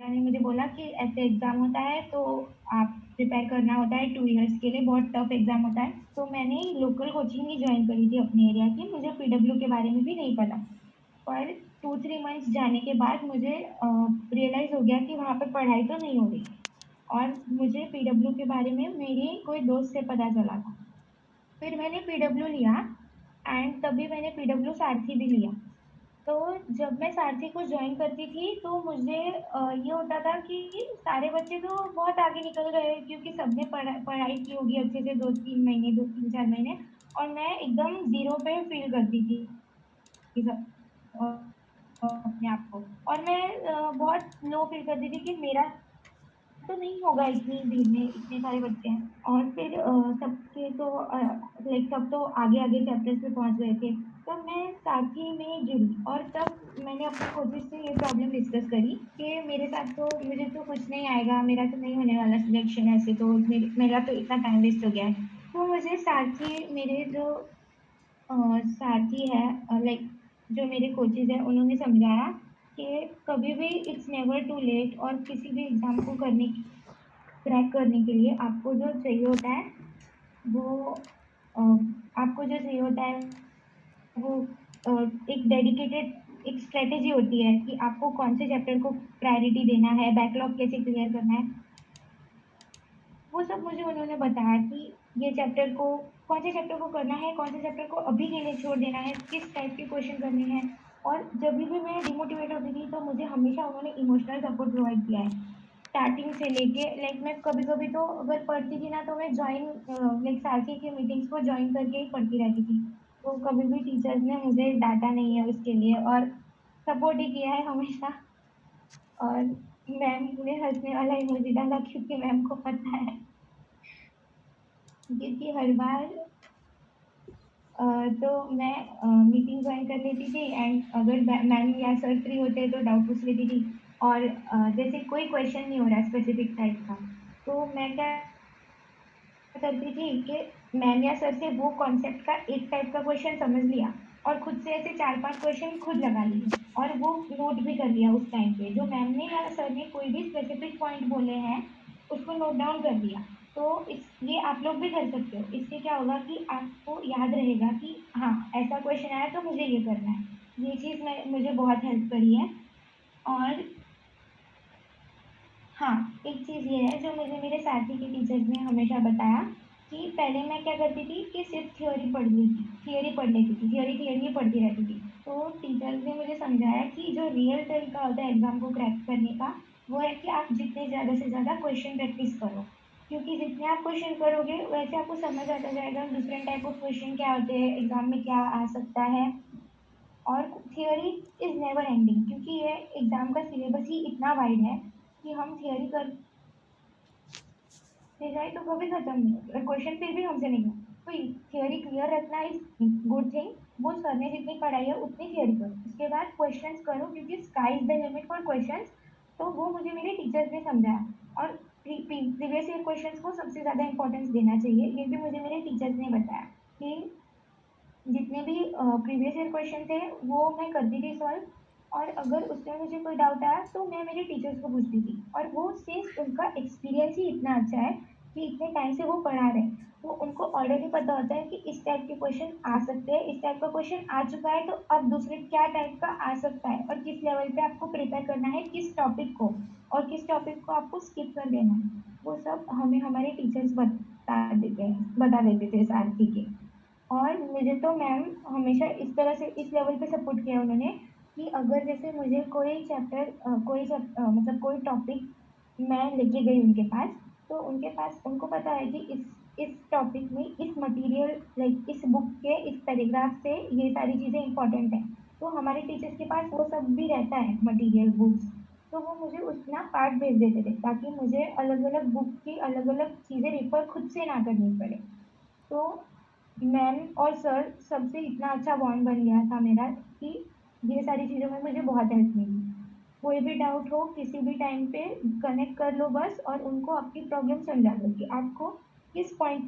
उन्होंने मुझे बोला कि ऐसे एग्ज़ाम होता है तो आप प्रिपेयर करना होता है 2 इयर्स के लिए, बहुत टफ एग्ज़ाम होता है। तो मैंने लोकल कोचिंग ही जॉइन करी थी अपने एरिया की, मुझे पीडब्ल्यू के बारे में भी नहीं पता। पर 2-3 मंथ्स जाने के बाद मुझे रियलाइज़ हो गया कि वहाँ पे पढ़ाई तो नहीं हो रही है और मुझे पीडब्ल्यू के बारे में मेरी कोई दोस्त से पता चला था। फिर मैंने पीडब्ल्यू लिया एंड तभी मैंने पीडब्ल्यू सारथी भी लिया। तो जब मैं सारथी को जॉइन करती थी तो मुझे ये होता था कि सारे बच्चे तो बहुत आगे निकल गए क्योंकि सबने पढ़ाई की होगी अच्छे से 2-3 महीने 2-3-4 महीने और मैं एकदम ज़ीरो पे फ़ील करती थी कि अपने आप को और मैं बहुत लो फ़ील करती थी कि मेरा तो नहीं होगा इतनी भीड़ में इतने सारे बच्चे हैं और फिर सबके तो लाइक सब तो आगे-आगे चैप्टर्स पे पहुँच गए थे। तब मैं साथी में जुड़ी और तब मैंने अपने कोचेज़ से ये प्रॉब्लम डिस्कस करी कि मेरे साथ तो मुझे तो कुछ नहीं आएगा, मेरा तो नहीं होने वाला सिलेक्शन ऐसे तो मेरा तो इतना टाइम वेस्ट हो गया है। तो मुझे साथी मेरे जो साथी है लाइक जो मेरे कोचेज़ हैं उन्होंने समझाया कि कभी भी इट्स नेवर टू लेट और किसी भी एग्ज़ाम को क्रैक करने के लिए आपको जो चाहिए होता है वो अ, आपको जो चाहिए होता है वो एक डेडिकेटेड एक स्ट्रैटेजी होती है कि आपको कौन से चैप्टर को प्रायोरिटी देना है, बैकलॉग कैसे क्लियर करना है। वो सब मुझे उन्होंने बताया कि ये चैप्टर को कौन से चैप्टर को करना है, कौन से चैप्टर को अभी के लिए छोड़ देना है, किस टाइप के क्वेश्चन करने हैं और जब भी मैं डिमोटिवेट होती थी तो मुझे हमेशा उन्होंने इमोशनल सपोर्ट प्रोवाइड किया है। स्टार्टिंग से लेके लाइक मैं कभी-कभी तो अगर पढ़ती थी ना तो मैं लाइक साथी की मीटिंग्स को जॉइन करके ही पढ़ती रहती थी। तो कभी भी टीचर्स ने मुझे डाँटा नहीं है उसके लिए और सपोर्ट ही किया है हमेशा और मैम ने हँसने वाला इमोजी डाला क्योंकि मैम को पता है क्योंकि हर बार तो मैं मीटिंग जॉइन कर लेती थी एंड अगर मैम या सर फ्री होते तो डाउट पूछ लेती थी और जैसे कोई क्वेश्चन नहीं हो रहा स्पेसिफिक टाइप का तो मैं क्या करती थी कि मैम या सर से वो कॉन्सेप्ट का एक टाइप का क्वेश्चन समझ लिया और खुद से ऐसे 4-5 क्वेश्चन खुद लगा लिए और वो नोट भी कर लिया उस टाइम पे जो मैम ने या सर ने कोई भी स्पेसिफिक पॉइंट बोले हैं उसको नोट डाउन कर लिया। तो इस ये आप लोग भी कर सकते हो। इससे क्या होगा कि आपको याद रहेगा कि हाँ, ऐसा क्वेश्चन आया तो मुझे ये करना है। ये चीज़ मैं मुझे बहुत हेल्प करी है और हाँ, एक चीज़ ये है जो मुझे मेरे साथी के टीचर्स ने हमेशा बताया कि पहले मैं क्या करती थी कि सिर्फ़ थियरी पढ़ लेती थी, थियरी ही पढ़ती रहती थी। तो टीचर्स ने मुझे समझाया कि जो रियल तरीका होता है एग्ज़ाम को क्रैक करने का, वो है कि आप जितने ज़्यादा से ज़्यादा क्वेश्चन प्रैक्टिस करो। क्योंकि जितने आप क्वेश्चन करोगे, वैसे आपको समझ आता जाएगा डिफरेंट टाइप ऑफ क्वेश्चन क्या होते हैं, एग्ज़ाम में क्या आ सकता है और थियरी इज़ नेवर एंडिंग क्योंकि ये एग्ज़ाम का सिलेबस ही इतना वाइड है कि हम थियरी करते जाए तो कभी खत्म नहीं होगा। क्वेश्चन फिर भी हमसे नहीं होगा। तो थियरी क्लियर रखना इज़ गुड थिंग। वो सर ने जितनी पढ़ाई है उतनी थियरी करो। उसके बाद क्वेश्चंस करो क्योंकि sky is the limit for questions. तो वो मुझे मेरे टीचर्स ने समझाया और प्रीवियस ईयर क्वेश्चंस को सबसे ज़्यादा इम्पोर्टेंस देना चाहिए। ये भी मुझे मेरे टीचर्स ने बताया कि जितने भी प्रीवियस ईयर क्वेश्चन थे वो मैं करती थी सॉल्व और अगर उसमें मुझे कोई डाउट आया तो मैं मेरे टीचर्स को पूछती थी और वो सिंस उनका एक्सपीरियंस ही इतना अच्छा है कि इतने टाइम से वो पढ़ा रहे हैं तो उनको ऑलरेडी पता होता है कि इस टाइप के क्वेश्चन आ सकते हैं इस टाइप का क्वेश्चन आ चुका है तो अब दूसरे क्या टाइप का आ सकता है और किस लेवल पे आपको प्रिपेयर करना है किस टॉपिक को और किस टॉपिक को आपको स्किप कर देना है वो सब हमें हमारे टीचर्स बता देते थे सारथी के और मुझे तो मैम हमेशा इस तरह से इस लेवल पे सपोर्ट किया उन्होंने कि अगर जैसे मुझे मतलब कोई टॉपिक मैं लेके गई उनके पास, तो उनके पास उनको पता है कि इस टॉपिक में इस मटेरियल लाइक इस बुक के इस पैराग्राफ से ये सारी चीज़ें इम्पोर्टेंट हैं। तो हमारे टीचर्स के पास वो सब भी रहता है मटेरियल बुक्स, तो वो मुझे उसना पार्ट भेज देते थे ताकि मुझे अलग-अलग बुक की अलग-अलग चीज़ें रेफ़र खुद से ना करनी पड़े। तो मैम और सर सबसे इतना अच्छा बॉन्ड बन गया था मेरा कि ये सारी चीज़ों में मुझे बहुत हेल्प मिली। कोई भी डाउट हो किसी भी टाइम पे कनेक्ट कर लो बस और उनको आपकी प्रॉब्लम समझा दो कि आपको किस पॉइंट पे